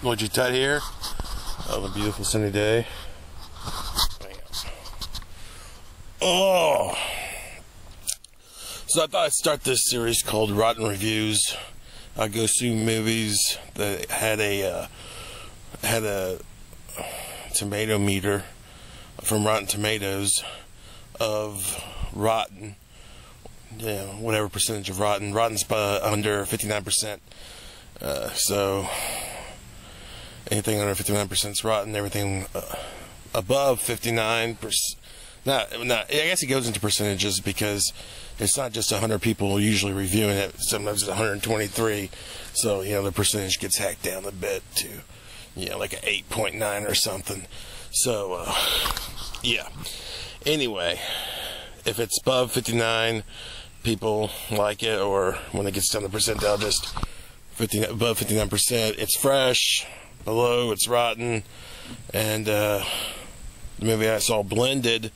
Noyjeetut here on a beautiful sunny day. Oh, so I thought I'd start this series called Rotten Reviews. I go through movies that had a tomato meter from Rotten Tomatoes of rotten, whatever percentage of rotten. Rotten's under 59%. So anything under 59% is rotten. Everything above 59%. Not. I guess it goes into percentages because it's not just 100 people usually reviewing it. Sometimes it's 123. So the percentage gets hacked down a bit to like an 8.9 or something. So yeah. Anyway, if it's above 59, people like it, or when it gets down to percentile, just above 59%, it's fresh. Below, it's rotten. And the movie I saw, Blended,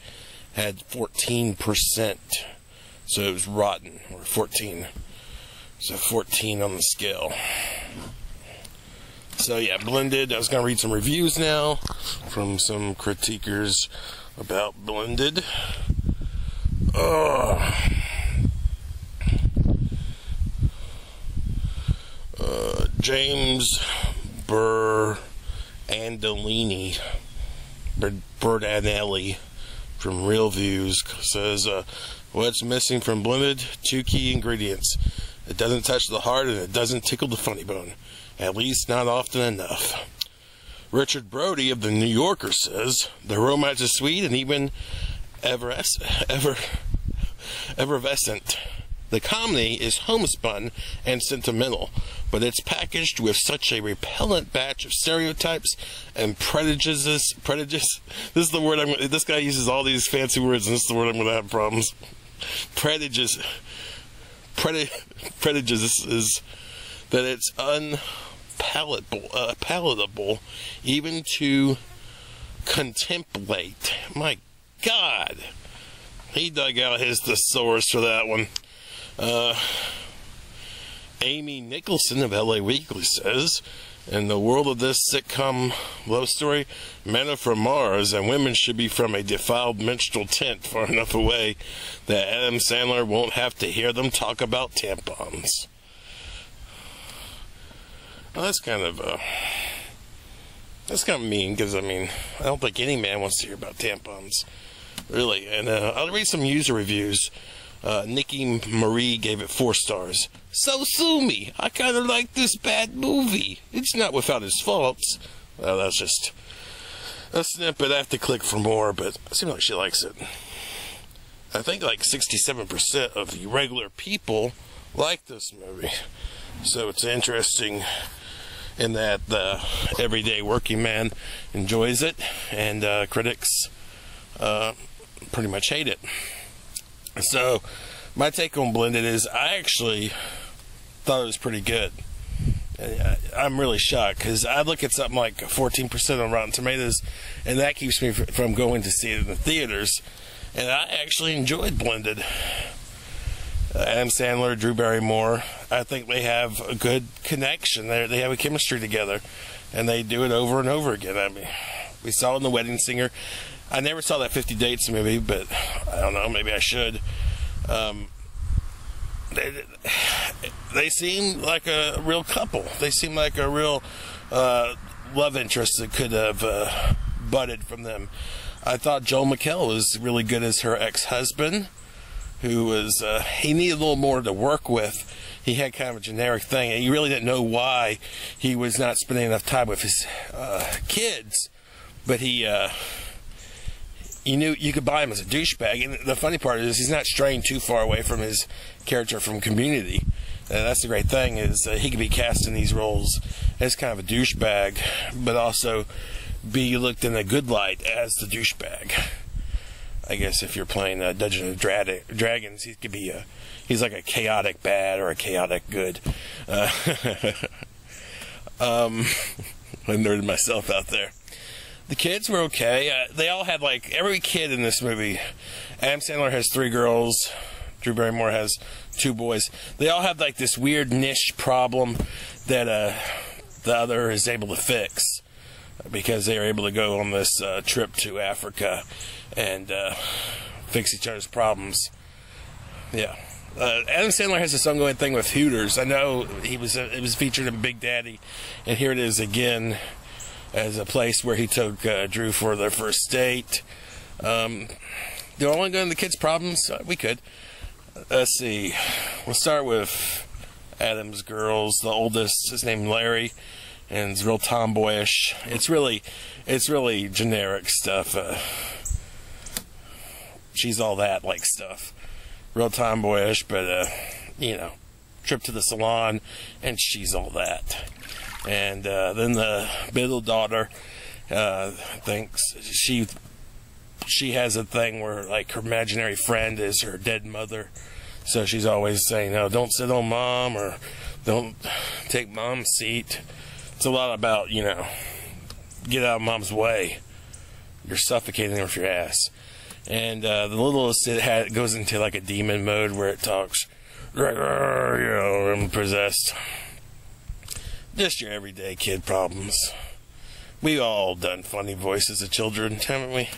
had 14%. So it was rotten, or 14. So 14 on the scale. So yeah, Blended. I was going to read some reviews now from some critiquers about Blended. James Berdanelli from Real Views says, what's missing from Blended? 2 key ingredients. It doesn't touch the heart and it doesn't tickle the funny bone. At least not often enough. Richard Brody of the New Yorker says, the romance is sweet and even effervescent. The comedy is homespun and sentimental, but it's packaged with such a repellent batch of stereotypes and prejudices. This is the word this guy uses all these fancy words, and this is the word I'm going to have problems. Prejudices is that it's palatable even to contemplate. My God, he dug out his thesaurus for that one. Amy Nicholson of LA Weekly says, in the world of this sitcom love story, men are from Mars and women should be from a defiled menstrual tent far enough away that Adam Sandler won't have to hear them talk about tampons. Well, that's kind of mean, because I don't think any man wants to hear about tampons, really. And I'll read some user reviews. Nikki Marie gave it 4 stars. So sue me. I kind of like this bad movie. It's not without its faults. Well, that's just a snippet. I have to click for more, but it seems like she likes it. I think like 67% of the regular people like this movie. So it's interesting in that the everyday working man enjoys it, and critics pretty much hate it. So my take on Blended is I actually thought it was pretty good. I'm really shocked because I look at something like 14% on Rotten Tomatoes, and that keeps me from going to see it in the theaters. And I actually enjoyed Blended. Adam Sandler, Drew Barrymore, I think they have a good connection. They have a chemistry together, and they do it over and over again. We saw it in The Wedding Singer. I never saw that 50 Dates movie, but I don't know, maybe I should. They seem like a real couple. They seem like a real love interest that could have budded from them. I thought Joel McHale was really good as her ex-husband, who was, he needed a little more to work with. He had kind of a generic thing, and you really didn't know why he was not spending enough time with his kids, but you knew you could buy him as a douchebag. And the funny part is he's not straying too far away from his character from Community. That's the great thing, is he could be cast in these roles as kind of a douchebag, but also be looked in a good light as the douchebag. I guess if you're playing Dungeons and Dragons, he could be he's like a chaotic bad or a chaotic good. I nerded myself out there. The kids were okay. They all had, like, every kid in this movie. Adam Sandler has 3 girls. Drew Barrymore has 2 boys. They all have, like, this weird niche problem that the other is able to fix, because they are able to go on this trip to Africa and fix each other's problems. Yeah. Adam Sandler has this ongoing thing with Hooters. I know it was featured in Big Daddy, and here it is again as a place where he took Drew for their first date. Do I want to go into the kids' problems? We could. Let's see. We'll start with Adam's girls. The oldest is named Larry, and it's real tomboyish. It's really generic stuff. She's all that like stuff. Real tomboyish, but trip to the salon, and she's all that. And then the middle daughter thinks she has a thing where, like, her imaginary friend is her dead mother, so she's always saying, "No, don't sit on mom," or "Don't take mom's seat." It's a lot about, get out of mom's way. You're suffocating her with your ass. And the littlest, it goes into like a demon mode where it talks, I'm possessed. Just your everyday kid problems. We all done funny voices of children, haven't we?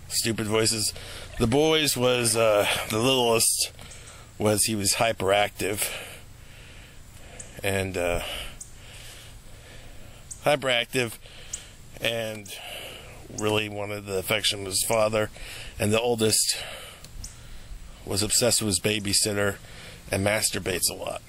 Stupid voices. The boys was, the littlest he was hyperactive. And, really wanted the affection of his father. And the oldest was obsessed with his babysitter and masturbates a lot.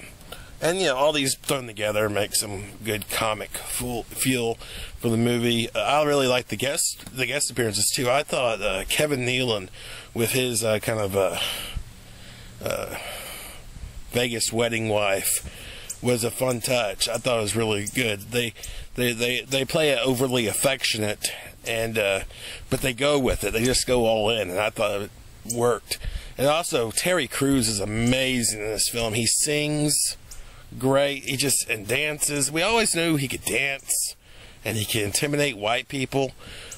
And, all these thrown together make some good comic feel for the movie. I really like the guest appearances, too. I thought Kevin Nealon, with his kind of Vegas wedding wife, was a fun touch. I thought it was really good. They play it overly affectionate, and but they go with it. They just go all in, and I thought it worked. And also, Terry Crews is amazing in this film. He sings great. He just and dances. We always knew he could dance, and he could intimidate white people,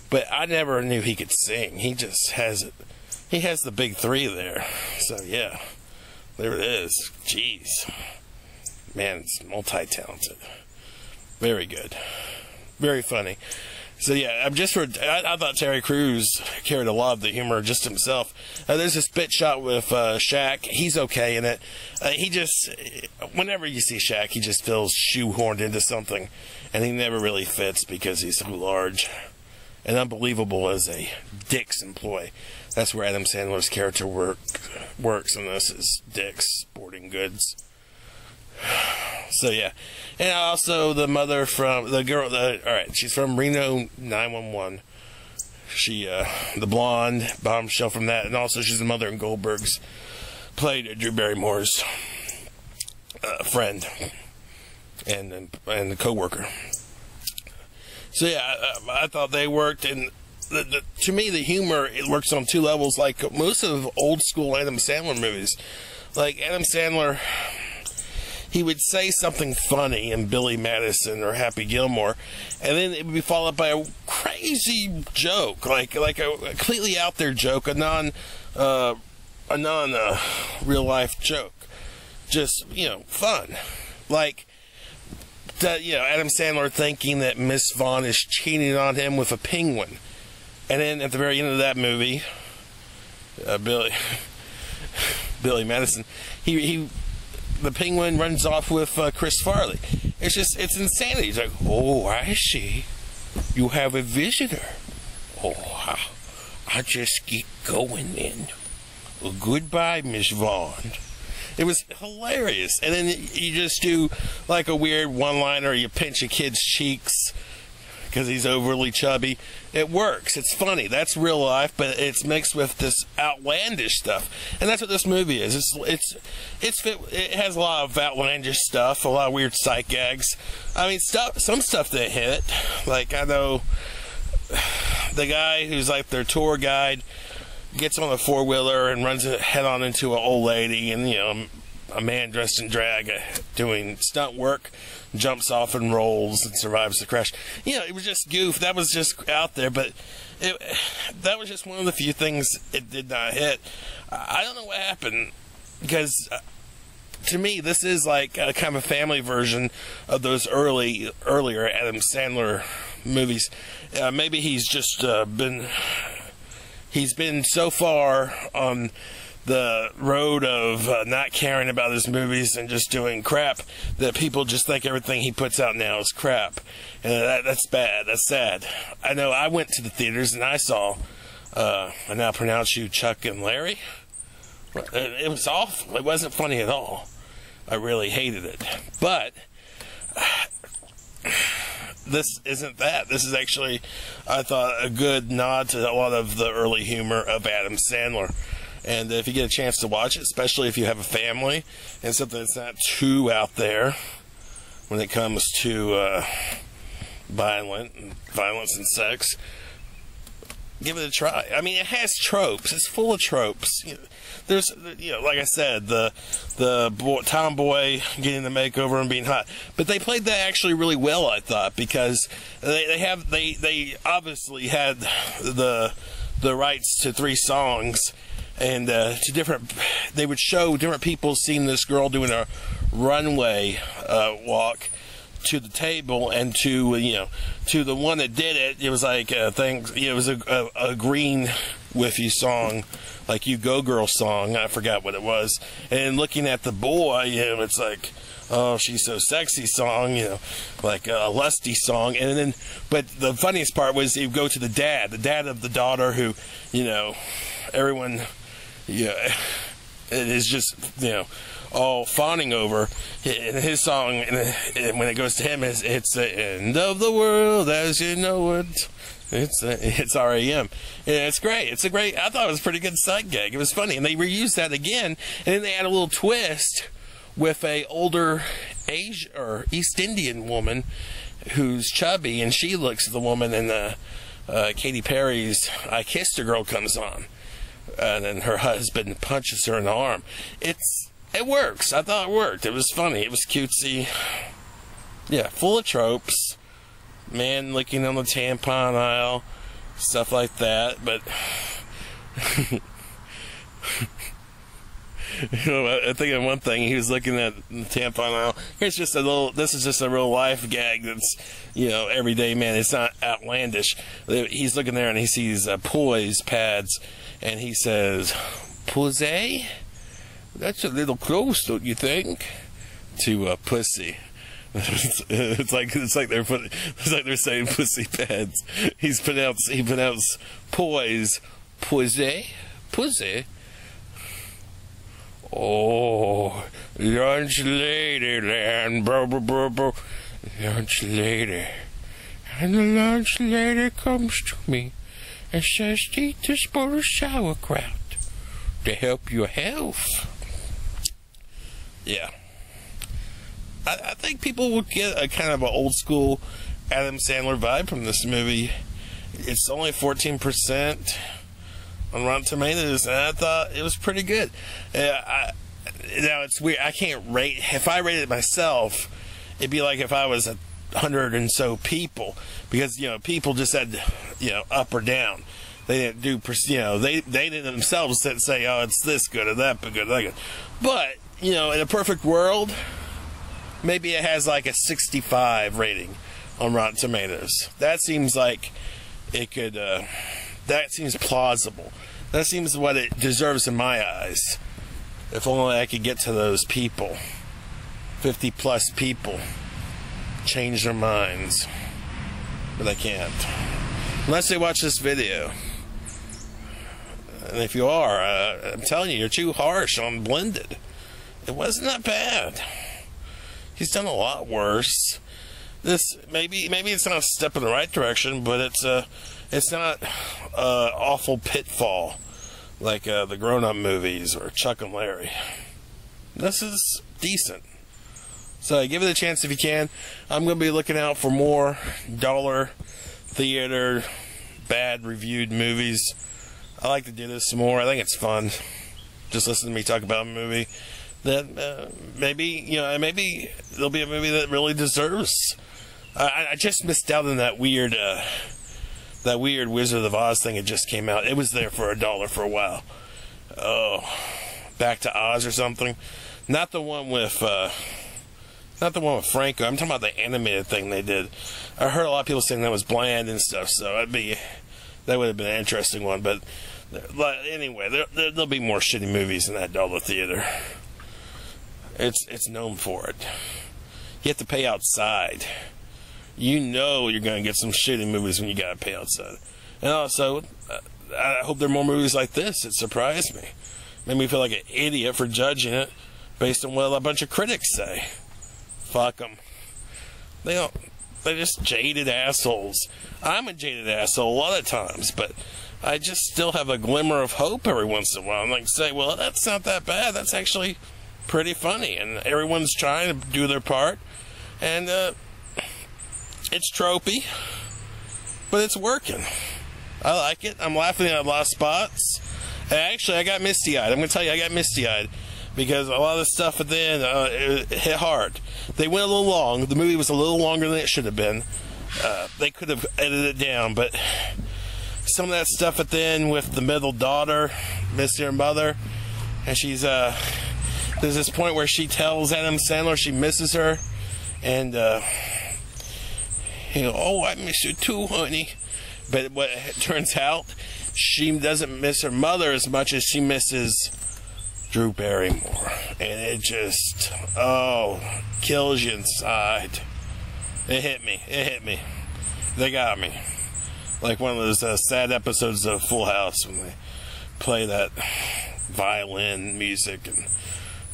but I never knew he could sing. He just has it. He has the big three there. So yeah, there it is. Jeez, man, it's multi-talented. Very good. Very funny. So yeah, I thought Terry Crews carried a lot of the humor just himself. There's this bit shot with Shaq. He's okay in it. He just, whenever you see Shaq, he just feels shoehorned into something, and he never really fits because he's so large and unbelievable as a Dick's employee. That's where Adam Sandler's character works in this, is Dick's Sporting Goods. So yeah, and also the mother from the girl. Alright, she's from Reno 911. She, the blonde bombshell from that, and also she's the mother in Goldberg's. Played Drew Barrymore's friend and the co-worker. So yeah, I thought they worked, and to me the humor, it works on two levels. Like most of old school Adam Sandler movies, like Adam Sandler, he would say something funny in Billy Madison or Happy Gilmore, and then it would be followed by a crazy joke, like a completely out there joke, a non real life joke, just fun, like Adam Sandler thinking that Miss Vaughn is cheating on him with a penguin, and then at the very end of that movie, Billy Madison, the penguin runs off with Chris Farley. It's insanity. He's like, "Oh, I see. You have a visitor. Oh, I'll just get going then. Well, goodbye, Miss Vaughn." It was hilarious. And then you just do like a weird one-liner. You pinch a kid's cheeks because he's overly chubby. It works. It's funny. That's real life, but it's mixed with this outlandish stuff, and that's what this movie is. It has a lot of outlandish stuff, a lot of weird sight gags. I mean, some stuff that hit. Like, I know the guy who's like their tour guide gets on a four-wheeler and runs head on into an old lady, and a man dressed in drag doing stunt work jumps off and rolls and survives the crash. It was just goof. That was just out there, but that was just one of the few things it did not hit. I don't know what happened, because to me, this is like a kind of a family version of those earlier Adam Sandler movies. Maybe he's just he's been so far on the road of not caring about his movies and just doing crap that people just think everything he puts out now is crap. And that's bad. That's sad. I know I went to the theaters and I saw, I now pronounce you Chuck and Larry. It was awful. It wasn't funny at all. I really hated it. But this isn't that. This is actually, I thought, a good nod to a lot of the early humor of Adam Sandler. And if you get a chance to watch it, especially if you have a family and something that's not too out there when it comes to violence and sex, give it a try. I mean, it has tropes. It's full of tropes. There's, like I said, the tomboy getting the makeover and being hot, but they played that actually really well, I thought, because they obviously had the rights to 3 songs. And they would show different people seeing this girl doing a runway walk to the table, and to the one that did it, it was like a thing. It was a green with you song, like You Go Girl song. I forgot what it was. And looking at the boy, it's like, oh, she's so sexy song, like a lusty song. And then, but the funniest part was you go to the dad of the daughter, who, everyone. Yeah, it is just, all fawning over. And his song, and when it goes to him, it's the end of the world as you know it. It's R.E.M. And it's great. I thought it was a pretty good side gag. It was funny. And they reused that again, and then they had a little twist with a older Asian or East Indian woman who's chubby, and she looks at the woman, and Katy Perry's I Kissed a Girl comes on. And then her husband punches her in the arm. It works. I thought it worked. It was funny. It was cutesy. Yeah, full of tropes. Man licking on the tampon aisle. Stuff like that. But I think of one thing. He was looking at the tampon aisle. This is just a real life gag that's, everyday, man. It's not outlandish. He's looking there and he sees poise pads. And he says, "Pussy? That's a little close, don't you think?" To pussy. It's like they're saying pussy pads. He pronounced poise, pussy, pussy. Oh, lunch lady land, bro, bro, bro, bro. Lunch lady, and the lunch lady comes to me and says, "Eat this bowl of sauerkraut to help your health." Yeah. I think people will get a kind of an old school Adam Sandler vibe from this movie. It's only 14% on Rotten Tomatoes, and I thought it was pretty good. Now, it's weird. I can't rate. If I rated it myself, it'd be like if I was 100 and so people, because people just said up or down. They didn't do they didn't themselves say, oh, it's this good or that good or that good. But in a perfect world, maybe it has like a 65 rating on Rotten Tomatoes. That seems like it could. That seems plausible. That seems what it deserves in my eyes. If only I could get to those people, 50 plus people, change their minds, but I can't unless they watch this video. And if you are, I'm telling you, you're too harsh on Blended. It wasn't that bad. He's done a lot worse. This maybe it's not a step in the right direction, but it's not awful pitfall like the grown-up movies or Chuck and Larry. This is decent. So give it a chance if you can. I'm going to be looking out for more dollar theater bad reviewed movies. I like to do this some more. I think it's fun. Just listen to me talk about a movie that maybe there'll be a movie that really deserves. I just missed out on that weird Wizard of Oz thing that just came out. It was there for $1 for a while. Oh, Back to Oz or something. Not the one with Franco. I'm talking about the animated thing they did. I heard a lot of people saying that was bland and stuff, so that would have been an interesting one. But anyway, there'll be more shitty movies in that dollar theater. It's known for it. You have to pay outside. You know you're going to get some shitty movies when you got to pay outside. And also, I hope there are more movies like this. It surprised me. Made me feel like an idiot for judging it based on what a bunch of critics say. Fuck them. They're just jaded assholes. I'm a jaded asshole a lot of times, but I just still have a glimmer of hope every once in a while. I'm like, say, well, that's not that bad. That's actually pretty funny, and everyone's trying to do their part, and it's tropey, but it's working. I like it. I'm laughing at a lot of spots. And actually, I got misty-eyed. I'm going to tell you, I got misty-eyed because a lot of the stuff at the end, it hit hard. They went a little long. The movie was a little longer than it should have been. They could have edited it down, but some of that stuff at the end with the middle daughter, miss her mother, and she's, there's this point where she tells Adam Sandler she misses her, and, oh, I miss you too, honey. But what it turns out, she doesn't miss her mother as much as she misses Drew Barrymore. And it just, kills you inside. It hit me. They got me. Like one of those sad episodes of Full House when they play that violin music and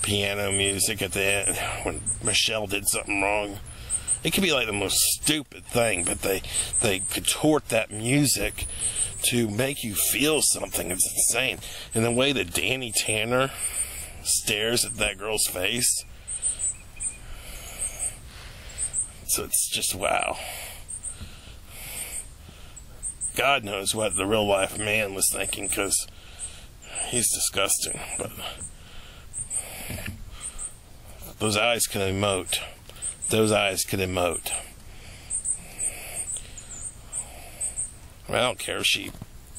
piano music at the end when Michelle did something wrong. It could be like the most stupid thing, but they contort that music to make you feel something. It's insane. And the way that Danny Tanner stares at that girl's face, so it's just wow. God knows what the real life man was thinking, because he's disgusting. But those eyes can emote. Those eyes could emote. I don't care if she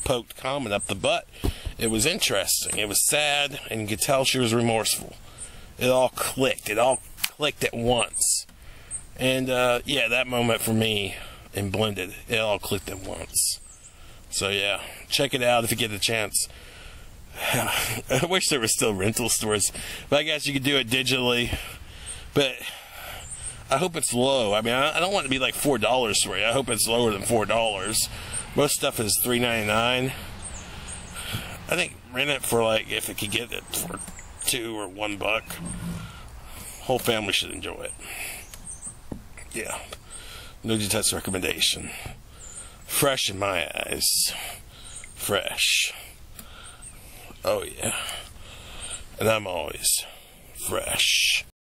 poked Common up the butt. It was interesting. It was sad, and you could tell she was remorseful. It all clicked. It all clicked at once. And, yeah, that moment for me in Blended, it all clicked at once. So, yeah, check it out if you get the chance. I wish there were still rental stores, but I guess you could do it digitally. But I hope it's low. I mean, I don't want it to be like $4 for you. I hope it's lower than $4. Most stuff is $3.99. I think rent it for like, if it could get it for $2 or $1. Whole family should enjoy it. Yeah. Noyjeetut's recommendation. Fresh in my eyes. Fresh. Oh yeah. And I'm always fresh.